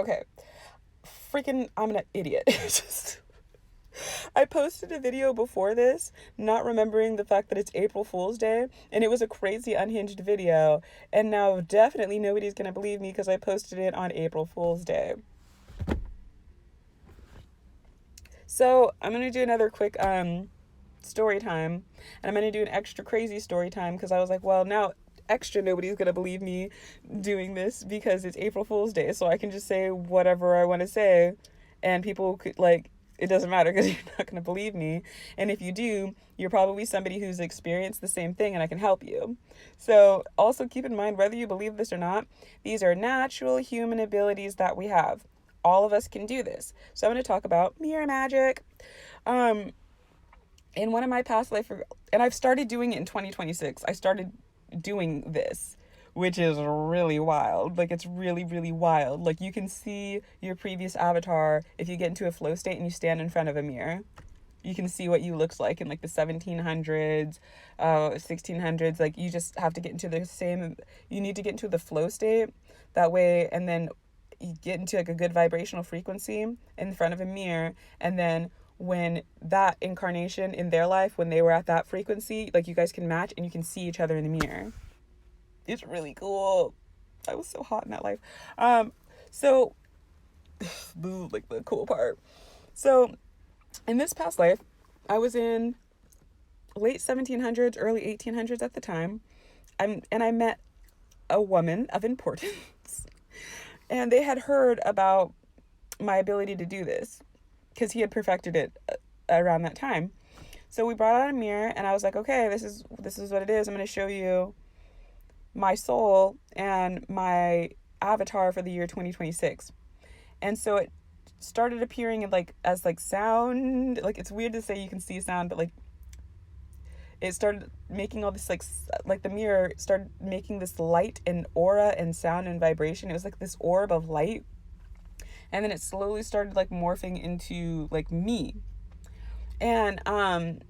Okay. Freaking, I'm an idiot. I posted a video before this, not remembering the fact that it's April Fool's Day, and it was a crazy unhinged video, and now definitely nobody's gonna believe me because I posted it on April Fool's Day. So I'm gonna do another quick story time, and I'm gonna do an extra crazy story time because I was like, well, now extra nobody's gonna believe me doing this because it's April Fool's Day, so I can just say whatever I want to say, and people could like it doesn't matter because you're not gonna believe me, and if you do, you're probably somebody who's experienced the same thing, and I can help you. So also keep in mind whether you believe this or not, these are natural human abilities that we have. All of us can do this. So I'm going to talk about mirror magic. Um, in one of my past life, and I've started doing it in 2026. I started doing this, which is really wild. Like, it's really, really wild. Like, you can see your previous avatar if you get into a flow state and you stand in front of a mirror. You can see what you looks like in like the 1700s, 1600s. Like, you just have to get into the same, you need to get into the flow state that way, and then you get into like a good vibrational frequency in front of a mirror, and then when that incarnation in their life, when they were at that frequency, like you guys can match and you can see each other in the mirror. It's really cool. I was so hot in that life. So this is like the cool part. So in this past life, I was in late 1700s, early 1800s at the time. And I met a woman of importance. And they had heard about my ability to do this because he had perfected it around that time. So we brought out a mirror, and I was like, okay, this is what it is. I'm going to show you my soul and my avatar for the year 2026. And so it started appearing in like as like sound. Like, it's weird to say you can see sound, but like it started making all this like the mirror started making this light and aura and sound and vibration. It was like this orb of light, and then it slowly started like morphing into like me. And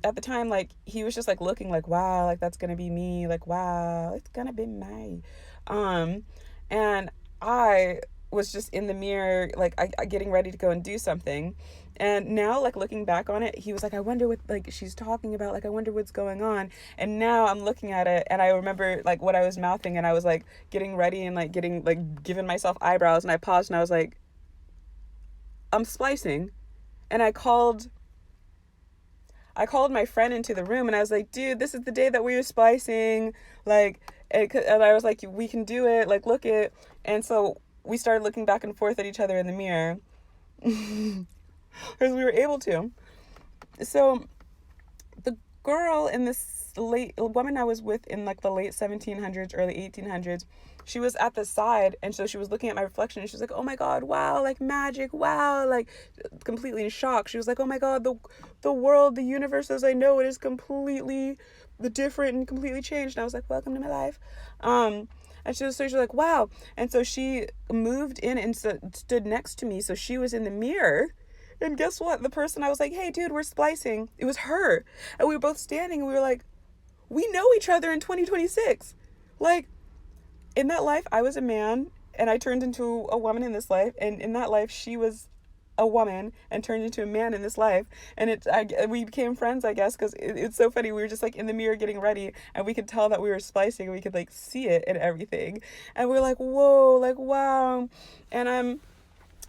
at the time, like, he was just like looking like, wow, like that's gonna be me, like, wow, it's gonna be me. And I was just in the mirror, like I getting ready to go and do something. And now, like, looking back on it, he was like, I wonder what like she's talking about, like I wonder what's going on. And now I'm looking at it, and I remember like what I was mouthing, and I was like getting ready and like getting like giving myself eyebrows, and I paused and I was like, I'm splicing. And I called my friend into the room, and I was like, dude, this is the day that we were splicing. Like, and I was like, we can do it. Like, look it. And so we started looking back and forth at each other in the mirror because we were able to. So the girl in this late woman I was with in like the late 1700s, early 1800s, she was at the side, and so she was looking at my reflection, and she was like, oh my god, wow, like magic, wow, like completely in shock. She was like, oh my god, the world, the universe as I know it is completely different and completely changed. And I was like, welcome to my life. And she was like, wow. And so she moved in and stood next to me, so she was in the mirror. And guess what? The person I was like, hey, dude, we're splicing. It was her. And we were both standing, and we were like, we know each other in 2026. Like, in that life, I was a man, and I turned into a woman in this life. And in that life, she was a woman and turned into a man in this life. And we became friends, I guess, because it's so funny. We were just like in the mirror getting ready, and we could tell that we were splicing, and we could like see it and everything. And we were like, whoa, like, wow. And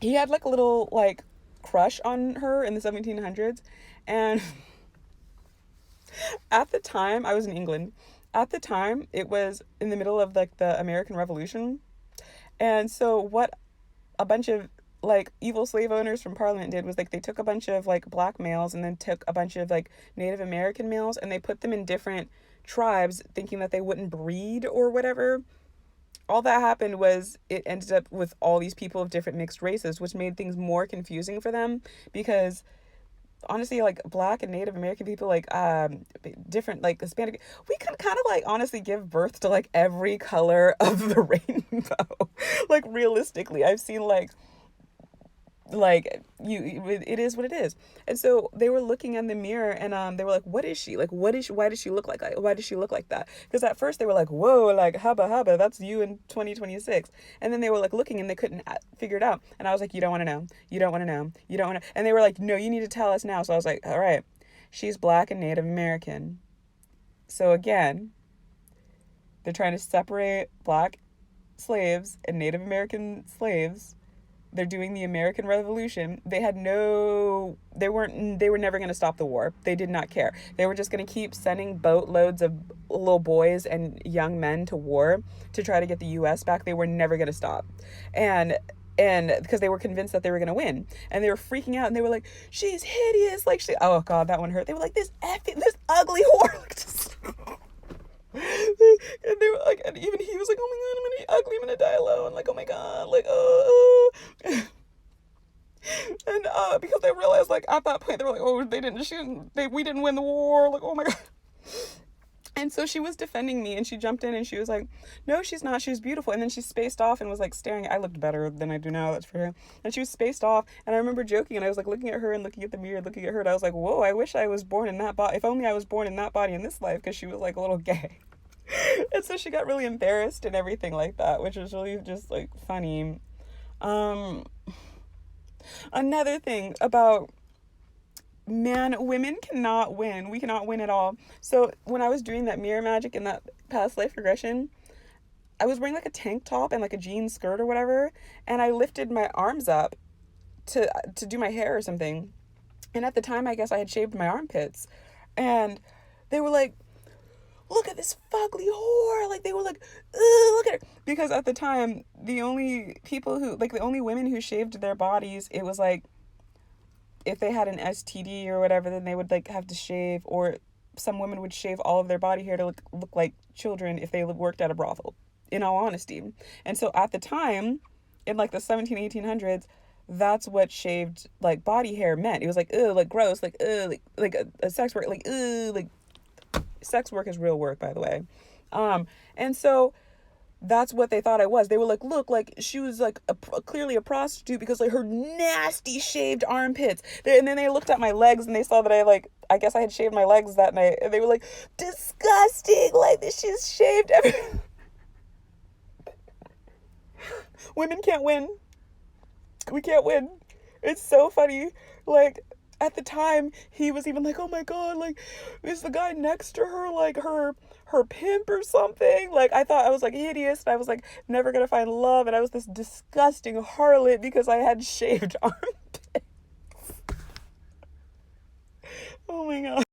he had like a little like crush on her in the 1700s. And at the time, I was in England. At the time, it was in the middle of like the American Revolution. And so what a bunch of like evil slave owners from Parliament did was like they took a bunch of like black males and then took a bunch of like Native American males, and they put them in different tribes thinking that they wouldn't breed or whatever. All that happened was it ended up with all these people of different mixed races, which made things more confusing for them because honestly, like black and Native American people, like different like Hispanic, we can kind of like honestly give birth to like every color of the rainbow. Like, realistically, I've seen like Like it is what it is. And so they were looking in the mirror, and they were like, what is she, like, what is she, why does she look like that, why does she look like that? Because at first they were like, whoa, like, hubba hubba, that's you in 2026. And then they were like looking, and they couldn't figure it out. And I was like, you don't want to know, you don't want to know, you don't want to. And they were like, no, you need to tell us now. So I was like, all right, she's Black and Native American. So again, they're trying to separate Black slaves and Native American slaves. They're doing the American Revolution. They were never going to stop the war. They did not care. They were just going to keep sending boatloads of little boys and young men to war to try to get the US back. They were never going to stop. And because they were convinced that they were going to win, and they were freaking out, and they were like, she's hideous, like, oh god, that one hurt. They were like, this ugly whore. And they were like, and even he was like, oh my god, I'm gonna be ugly, I'm gonna die alone, like, oh my god, like, oh. And because they realized, like, at that point they were like, oh, we didn't win the war, like, oh my god. And so she was defending me, and she jumped in, and she was like, no, she's not, she's beautiful. And then she spaced off and was like staring. I looked better than I do now, that's for her. And she was spaced off, and I remember joking, and I was like looking at her and looking at the mirror, looking at her, and I was like, whoa, I wish I was born in that body. If only I was born in that body in this life, because she was like a little gay. And so she got really embarrassed and everything like that, which was really just like funny. Another thing about women cannot win. We cannot win at all. So when I was doing that mirror magic in that past life regression, I was wearing like a tank top and like a jean skirt or whatever, and I lifted my arms up to do my hair or something. And at the time, I guess I had shaved my armpits, and they were like, look at this fugly whore. Like, they were like, look at her. Because at the time, the only women who shaved their bodies, it was like, if they had an STD or whatever, then they would like have to shave, or some women would shave all of their body hair to look like children if they worked at a brothel, in all honesty. And so at the time, in like the 1800s, that's what shaved like body hair meant. It was like, ugh, like gross, like, ugh, like a sex work, like, ugh, like, sex work is real work, by the way. And so that's what they thought I was. They were like, look, like, she was like clearly a prostitute because like her nasty shaved armpits. And then they looked at my legs, and they saw that I guess I had shaved my legs that night, and they were like, disgusting, like, she's shaved everything. Women can't win. We can't win. It's so funny. Like, at the time, he was even like, oh my god, like, is the guy next to her like her pimp or something? Like, I thought I was like hideous, and I was like never gonna find love, and I was this disgusting harlot because I had shaved armpits. Oh my god.